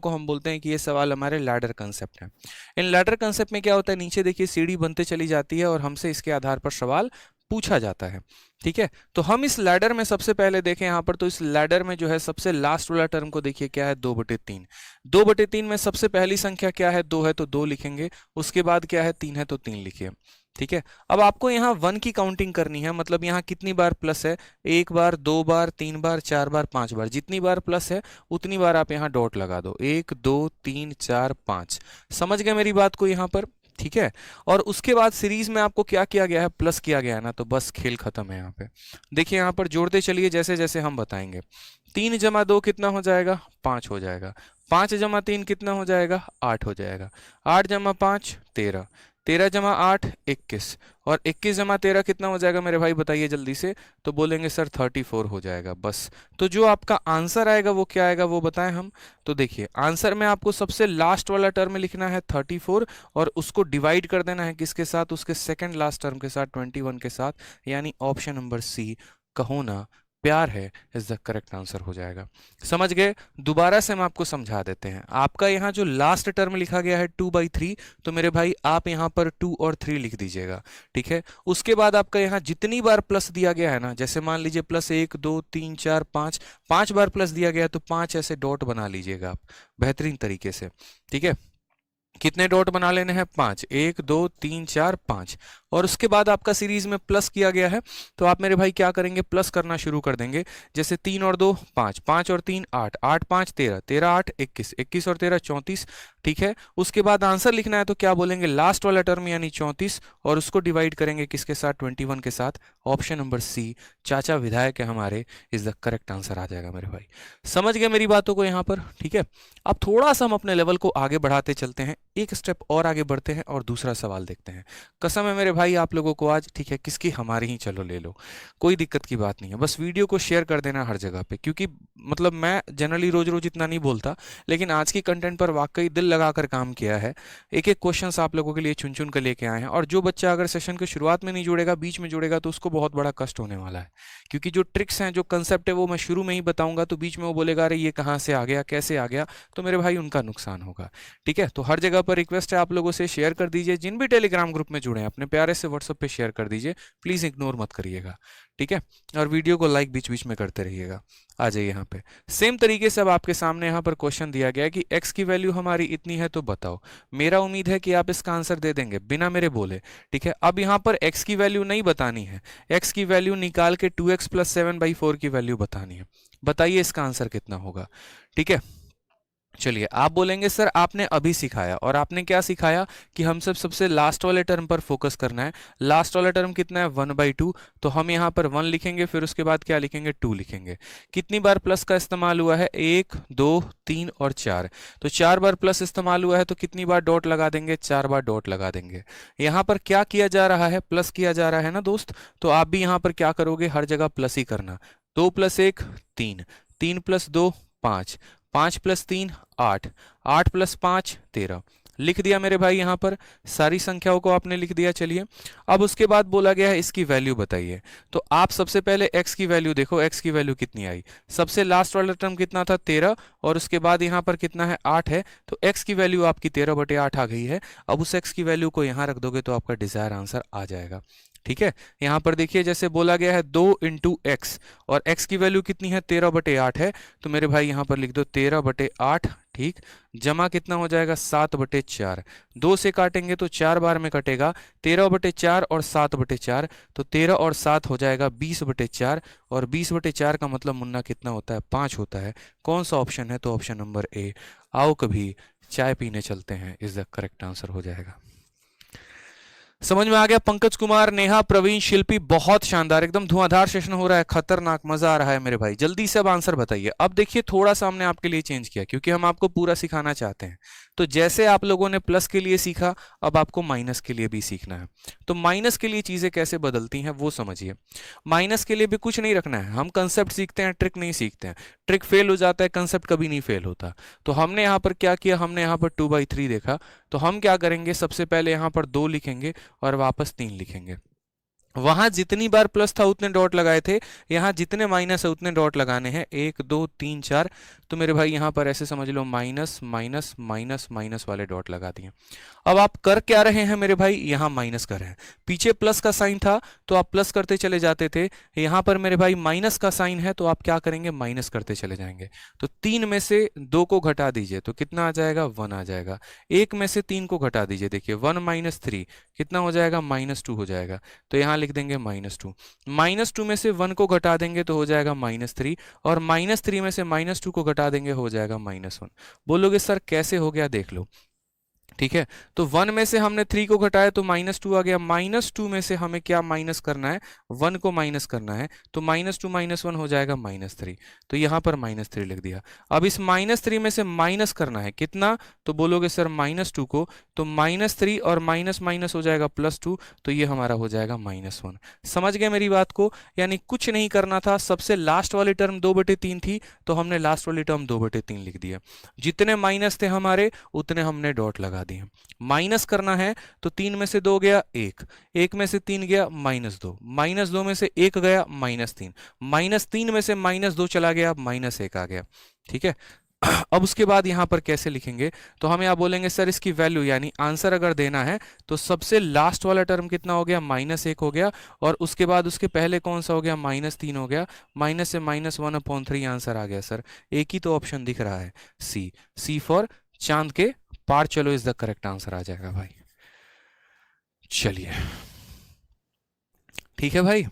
को हम बोलते हैं कि ये सवाल हमारे लैडर कंसेप्ट है। इन लैडर कंसेप्ट में क्या होता है, नीचे देखिए सीढ़ी बनते चली जाती है और हमसे इसके आधार पर सवाल पूछा जाता है। ठीक है, तो हम इस लैडर में सबसे पहले देखें यहाँ पर, तो इस लैडर में जो है सबसे लास्ट वाला टर्म को देखिए क्या है, 2/3। 2/3 में सबसे पहली संख्या क्या है, 2 है तो 2 लिखेंगे, उसके बाद क्या है, 3 है तो 3 लिखिए। ठीक है, अब आपको यहाँ 1 की काउंटिंग करनी है, मतलब यहाँ कितनी बार प्लस है, 1 बार, 2 बार, 3 बार, 4 बार, 5 बार, जितनी बार प्लस है उतनी बार आप यहाँ डॉट लगा दो, 1 2 3 4 5। समझ गए मेरी बात को यहाँ पर? ठीक है, और उसके बाद सीरीज में आपको क्या किया गया है, प्लस किया गया है ना, तो बस खेल खत्म है यहाँ पे। देखिए यहाँ पर जोड़ते चलिए जैसे जैसे हम बताएंगे। 3 जमा 2 कितना हो जाएगा, 5 हो जाएगा। 5 जमा 3 कितना हो जाएगा, 8 हो जाएगा। 8 जमा 5 13। 13 जमा 8 21। और 21 जमा 13 कितना हो जाएगा मेरे भाई, बताइए जल्दी से। तो बोलेंगे सर 34 हो जाएगा बस। तो जो आपका आंसर आएगा वो क्या आएगा, वो बताएं हम। तो देखिए आंसर में आपको सबसे लास्ट वाला टर्म लिखना है 34, और उसको डिवाइड कर देना है किसके साथ, उसके सेकंड लास्ट टर्म के साथ, 21 के साथ, यानी ऑप्शन नंबर सी, कहो ना प्यार है, इज द करेक्ट आंसर हो जाएगा। समझ गए? दोबारा से हम आपको समझा देते हैं। आपका यहाँ जो लास्ट टर्म लिखा गया है 2/3, तो मेरे भाई आप यहाँ पर 2 और 3 लिख दीजिएगा। ठीक है, उसके बाद आपका यहाँ जितनी बार प्लस दिया गया है ना, जैसे मान लीजिए प्लस 1 2 3 4 5, 5 बार प्लस दिया गया है तो 5 ऐसे डॉट बना लीजिएगा आप बेहतरीन तरीके से। ठीक है, कितने डॉट बना लेने हैं, 5, 1 2 3 4 5। और उसके बाद आपका सीरीज में प्लस किया गया है, तो आप मेरे भाई क्या करेंगे, प्लस करना शुरू कर देंगे। जैसे 3 और 2 5, 5 और 3 8, 8 5 13, 13 8 21, 21 और 13 34। ठीक है, उसके बाद आंसर लिखना है तो क्या बोलेंगे, लास्ट वाला टर्म यानी 34, और उसको डिवाइड करेंगे किसके साथ, 21 के साथ। ऑप्शन नंबर सी, चाचा विधायक है हमारे, इज द करेक्ट आंसर आ जाएगा मेरे भाई। समझ गए मेरी बातों को यहाँ पर? ठीक है, अब थोड़ा सा हम अपने लेवल को आगे बढ़ाते चलते हैं, एक स्टेप और आगे बढ़ते हैं और दूसरा सवाल देखते हैं। कसम है मेरे भाई आप लोगों को आज, ठीक है, किसकी, हमारी ही, चलो ले लो, कोई दिक्कत की बात नहीं है। बस वीडियो को शेयर कर देना हर जगह पे, क्योंकि मतलब मैं जनरली रोज रोज इतना नहीं बोलता, लेकिन आज की कंटेंट पर वाकई दिल लगाकर काम किया है। एक एक क्वेश्चन आप लोगों के लिए चुन चुन कर लेके आए हैं, और जो बच्चा अगर सेशन के शुरुआत में नहीं जुड़ेगा, बीच में जुड़ेगा, तो उसको बहुत बड़ा कष्ट होने वाला है। क्योंकि जो ट्रिक्स हैं, जो कंसेप्ट है, वो मैं शुरू में ही बताऊंगा, तो बीच में वो बोलेगा अरे ये कहाँ से आ गया, कैसे आ गया, तो मेरे भाई उनका नुकसान होगा। ठीक है, तो हर जगह पर रिक्वेस्ट है आप लोगों से, शेयर कर दीजिए। जिन भी टेलीग्राम ग्रुप में जुड़े हैं अपने प्यारे से व्हाट्सएप पे शेयर कर दीजिए, प्लीज़ इग्नोर मत करिएगा। ठीक है, और वीडियो को लाइक बीच बीच में करते रहिएगा। आ जाइए यहाँ पे, सेम तरीके से अब आपके सामने यहाँ पर क्वेश्चन दिया गया है कि x की वैल्यू हमारी इतनी है तो बताओ। मेरा उम्मीद है कि आप इसका आंसर दे देंगे बिना मेरे बोले। ठीक है, अब यहाँ पर x की वैल्यू नहीं बतानी है, x की वैल्यू निकाल के 2x + 7/4 की वैल्यू बतानी है। बताइए इसका आंसर कितना होगा। ठीक है, चलिए आप बोलेंगे सर आपने अभी सिखाया, और आपने क्या सिखाया कि हम सबसे लास्ट वाले टर्म पर फोकस करना है। लास्ट वाला टर्म कितना है, 1/2, तो हम यहाँ पर 1 लिखेंगे, फिर उसके बाद क्या लिखेंगे, 2 लिखेंगे। कितनी बार प्लस का इस्तेमाल हुआ है, 1 2 3 और 4, तो 4 बार प्लस इस्तेमाल हुआ है, तो कितनी बार डॉट लगा देंगे, 4 बार डॉट लगा देंगे। यहाँ पर क्या किया जा रहा है, प्लस किया जा रहा है ना दोस्त, तो आप भी यहाँ पर क्या करोगे, हर जगह प्लस ही करना। 2 + 1 3, 3 + 2 5, 5 + 3 8, 8 + 5 13। लिख दिया मेरे भाई, यहाँ पर सारी संख्याओं को आपने लिख दिया। चलिए, अब उसके बाद बोला गया है इसकी वैल्यू बताइए। तो आप सबसे पहले x की वैल्यू देखो, x की वैल्यू कितनी आई, सबसे लास्ट वाला टर्म कितना था, 13, और उसके बाद यहाँ पर कितना है, 8 है, तो x की वैल्यू आपकी 13/8 आ गई है। अब उस x की वैल्यू को यहाँ रख दोगे तो आपका डिजायर आंसर आ जाएगा। ठीक है, यहाँ पर देखिए जैसे बोला गया है 2 × x, और x की वैल्यू कितनी है, 13/8 है, तो मेरे भाई यहाँ पर लिख दो 13/8। ठीक, जमा कितना हो जाएगा, 7/4। 2 से काटेंगे तो 4 बार में कटेगा, 13/4 और 7/4, तो 13 और 7 हो जाएगा 20/4, और 20/4 का मतलब मुन्ना कितना होता है, 5 होता है। कौन सा ऑप्शन है, तो ऑप्शन नंबर ए। आओ कभी चाय पीने चलते हैं, इज द करेक्ट आंसर हो जाएगा। समझ में आ गया? पंकज कुमार, नेहा, प्रवीण, शिल्पी, बहुत शानदार, एकदम धुआंधार सेशन हो रहा है, खतरनाक, मजा आ रहा है मेरे भाई। जल्दी से अब आंसर बताइए। अब देखिए थोड़ा सा हमने आपके लिए चेंज किया, क्योंकि हम आपको पूरा सिखाना चाहते हैं। तो जैसे आप लोगों ने प्लस के लिए सीखा, अब आपको माइनस के लिए भी सीखना है। तो माइनस के लिए चीजें कैसे बदलती हैं वो समझिए। माइनस के लिए भी कुछ नहीं रखना है, हम कंसेप्ट सीखते हैं, ट्रिक नहीं सीखते हैं। ट्रिक फेल हो जाता है, कंसेप्ट कभी नहीं फेल होता। तो हमने यहाँ पर क्या किया, हमने यहाँ पर 2/3 देखा, तो हम क्या करेंगे, सबसे पहले यहाँ पर 2 लिखेंगे और वापस 3 लिखेंगे। वहां जितनी बार प्लस था उतने डॉट लगाए थे, यहाँ जितने माइनस है उतने डॉट लगाने हैं, 1 2 3 4। तो मेरे भाई यहाँ पर ऐसे समझ लो माइनस माइनस माइनस माइनस वाले डॉट लगा दिए। अब आप कर क्या रहे हैं मेरे भाई, यहाँ माइनस कर रहे हैं। पीछे प्लस का साइन था तो आप प्लस करते चले जाते थे, यहाँ पर मेरे भाई माइनस का साइन है तो आप क्या करेंगे, माइनस करते चले जाएंगे। तो 3 में से 2 को घटा दीजिए तो कितना आ जाएगा, 1 आ जाएगा। 1 में से 3 को घटा दीजिए, देखिए 1 - 3 कितना हो जाएगा, -2 हो जाएगा। तो यहाँ लिख देंगे -2। -2 में से 1 को घटा देंगे तो हो जाएगा -3, और -3 में से -2 को घटा देंगे हो जाएगा -1। बोलोगे सर कैसे हो गया, देख लो। ठीक है, तो 1 में से हमने 3 को घटाया तो -2 आ गया। -2 में से हमें क्या माइनस करना है, 1 को माइनस करना है, तो -2 - 1 हो जाएगा -3। तो यहाँ पर -3 लिख दिया। अब इस -3 में से माइनस करना है कितना, तो बोलोगे सर -2 को, तो -3 और माइनस माइनस हो जाएगा +2, तो ये हमारा हो जाएगा -1। समझ गए मेरी बात को, यानी कुछ नहीं करना था। सबसे लास्ट वाली टर्म 2/3 थी तो हमने लास्ट वाली टर्म 2/3 लिख दिया। जितने माइनस थे हमारे उतने हमने डॉट लगा दिए। माइनस करना है तो 3 में से 2 गया 1, 1 में से 3 गया -2, -2 में से 1 गया -3, -3 में से -2 चला गया -1 आ गया। ठीक है, अब उसके बाद यहां पर कैसे लिखेंगे, तो हम यहाँ बोलेंगे सर इसकी वैल्यू यानी आंसर अगर देना है तो सबसे लास्ट वाला टर्म कितना हो गया, -1 हो गया, और उसके बाद उसके पहले कौन सा हो गया, -3 हो गया। माइनस से -1/3 आंसर आ गया सर। एक ही तो ऑप्शन दिख रहा है, सी। सी फॉर चांद के पार चलो इज द करेक्ट आंसर आ जाएगा भाई। चलिए ठीक है भाई।